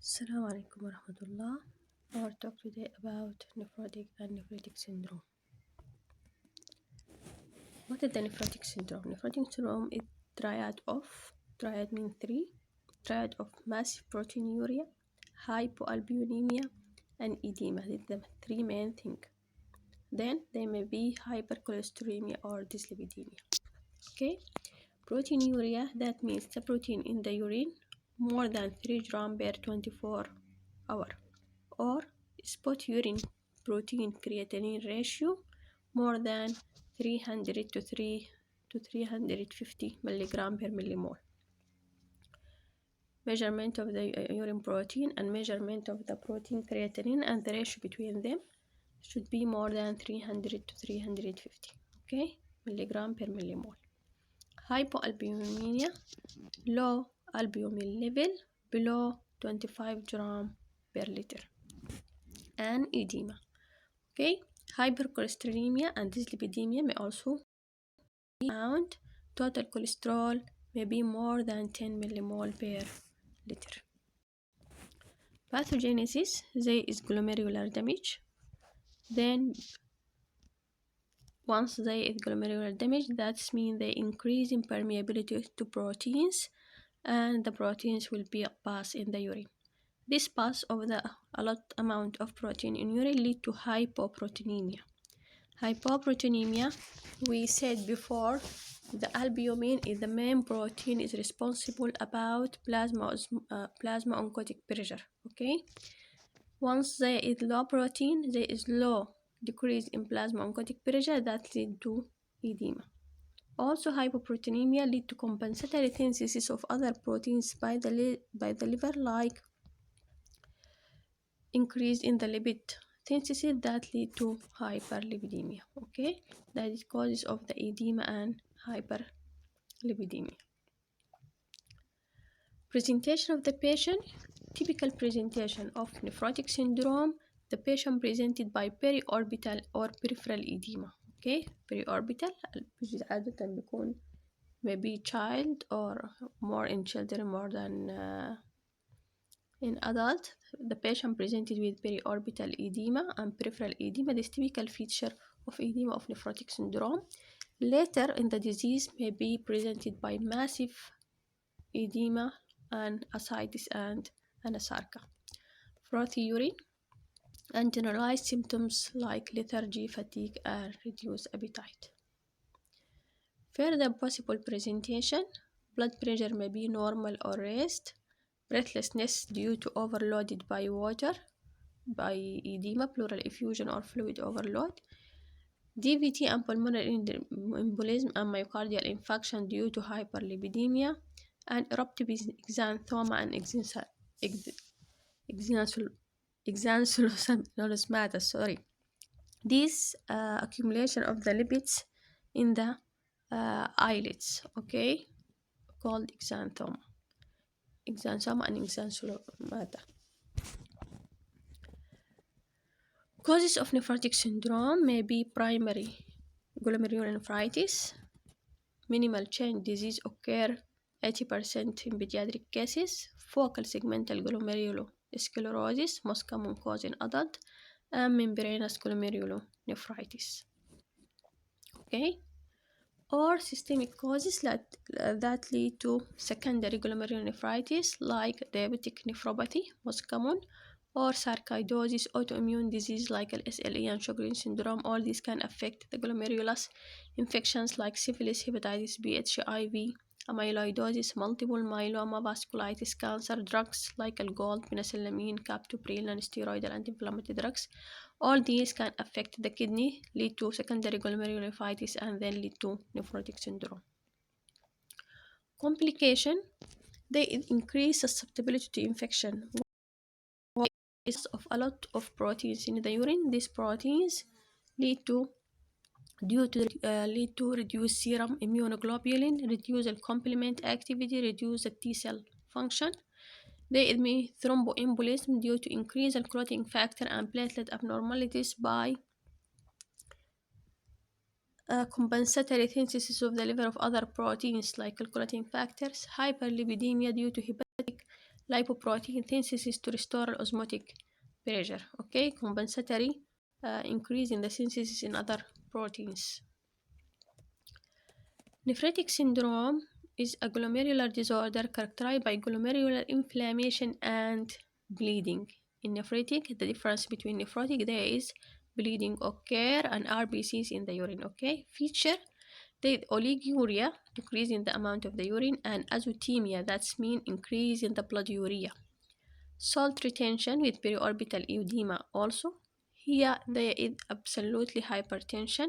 Assalamu alaikum warahmatullah. Our talk today about nephrotic and nephritic syndrome. What is the nephrotic syndrome? Nephrotic syndrome is triad means three, triad of massive proteinuria, hypoalbuminemia, and edema. These are the three main things. Then there may be hypercholesterolemia or dyslipidemia. Okay, proteinuria, that means the protein in the urine more than 3 grams per 24 hours. Or spot urine protein creatinine ratio more than 300 to 350 milligram per millimole. Measurement of the urine protein and measurement of the protein creatinine and the ratio between them should be more than 300 to 350, okay, milligram per millimole. Hypoalbuminemia, low albumin level below 25 gram per liter. And edema. Okay, hypercholesterolemia and dyslipidemia may also be found. Total cholesterol may be more than 10 millimole per liter. Pathogenesis, there is glomerular damage. Then once there is glomerular damage, that means they increase in permeability to proteins, and the proteins will be passed in the urine. This pass of the a lot amount of protein in urine lead to hypoproteinemia. Hypoproteinemia, we said before, the albumin is the main protein is responsible about plasma oncotic pressure. Okay, once there is low protein, there is low decrease in plasma oncotic pressure that lead to edema. Also, hypoproteinemia lead to compensatory synthesis of other proteins by the liver, like increase in the lipid synthesis that lead to hyperlipidemia. Okay, that is causes of the edema and hyperlipidemia. Presentation of the patient. Typical presentation of nephrotic syndrome, the patient presented by periorbital or peripheral edema. Okay, periorbital عادة بيكون maybe child or more in children more than in adult. The patient presented with periorbital edema and peripheral edema. This typical feature of edema of nephrotic syndrome. Later in the disease may be presented by massive edema and ascites and anasarca, frothy urine, and generalized symptoms like lethargy, fatigue, and reduced appetite. Further possible presentation, blood pressure may be normal or raised, breathlessness due to overloaded by water, by edema, pleural effusion or fluid overload, DVT and pulmonary embolism and myocardial infarction due to hyperlipidemia, and eruptive exanthoma and exanthulosmata. This accumulation of the lipids in the eyelids, okay, called exanthoma and exanthulomata. Causes of nephrotic syndrome may be primary glomerulonephritis, minimal change disease occur 80% in pediatric cases, focal segmental glomerulosclerosis, most common cause in adult, and membranous glomerulonephritis. Okay, or systemic causes that lead to secondary glomerulonephritis, like diabetic nephropathy, most common, or sarcoidosis, autoimmune disease like SLE and Sjogren's syndrome. All these can affect the glomerulus. Infections like syphilis, hepatitis B, HIV, amyloidosis, multiple myeloma, vasculitis, cancer, drugs like alcohol, penicillamine, captopril, and steroidal anti-inflammatory drugs. All these can affect the kidney, lead to secondary glomerulonephritis, and then lead to nephrotic syndrome. Complication, they increase susceptibility to infection. Of a lot of proteins in the urine. These proteins lead to reduce serum immunoglobulin, reduce the complement activity, reduce the T cell function. There may be thromboembolism due to increase the clotting factor and platelet abnormalities by compensatory synthesis of the liver of other proteins like clotting factors. Hyperlipidemia due to hepatic lipoprotein synthesis to restore osmotic pressure. Okay, compensatory increase in the synthesis in other proteins. Nephritic syndrome is a glomerular disorder characterized by glomerular inflammation and bleeding. In nephritic, the difference between nephrotic, there is bleeding occur and RBCs in the urine. Okay, feature, there is oliguria, decrease in the amount of the urine, and azotemia, that's mean increase in the blood urea. Salt retention with periorbital edema also. Here there is absolutely hypertension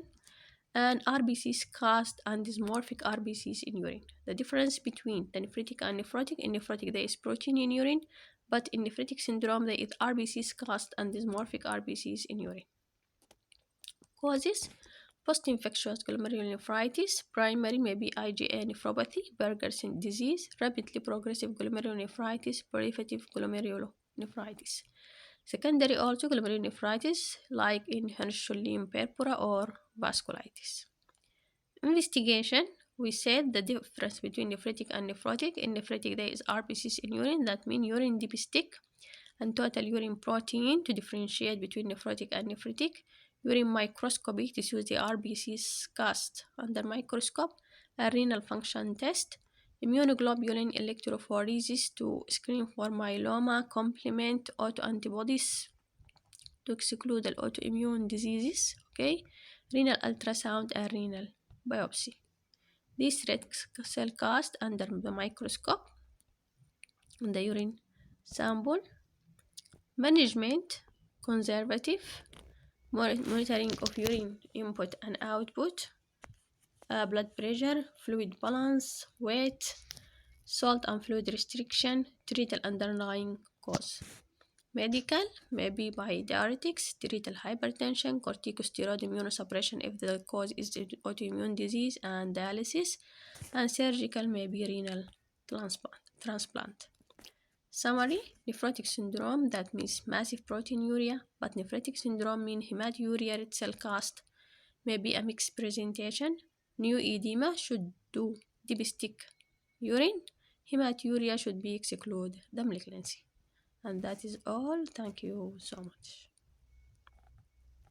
and RBCs cast and dysmorphic RBCs in urine. The difference between the nephritic and nephrotic, in nephrotic there is protein in urine, but in nephritic syndrome there is RBCs cast and dysmorphic RBCs in urine. Causes: post-infectious glomerulonephritis, primary may be IgA nephropathy, Berger's disease, rapidly progressive glomerulonephritis, proliferative glomerulonephritis. Secondary also glomerulonephritis like in Hershey's purpura or vasculitis. Investigation, we said the difference between nephritic and nephrotic. In nephritic there is RBCs in urine, that means urine dipstick and total urine protein. To differentiate between nephrotic and nephritic, urine microscopy to use the RBCs cast under microscope, a renal function test, immunoglobulin electrophoresis to screen for myeloma, complement autoantibodies to exclude the autoimmune diseases, okay, renal ultrasound and renal biopsy. This red cell cast under the microscope in the urine sample. Management, conservative, monitoring of urine input and output, blood pressure, fluid balance, weight, salt and fluid restriction, treat the underlying cause. Medical, maybe by diuretics, treat hypertension, corticosteroid immunosuppression if the cause is autoimmune disease, and dialysis, and surgical, maybe renal transplant. Summary: nephrotic syndrome, that means massive proteinuria, but nephritic syndrome means hematuria, red cell cast, maybe a mixed presentation, new edema should do dipstick urine, hematuria should be exclude the malignancy. And that is all. Thank you so much.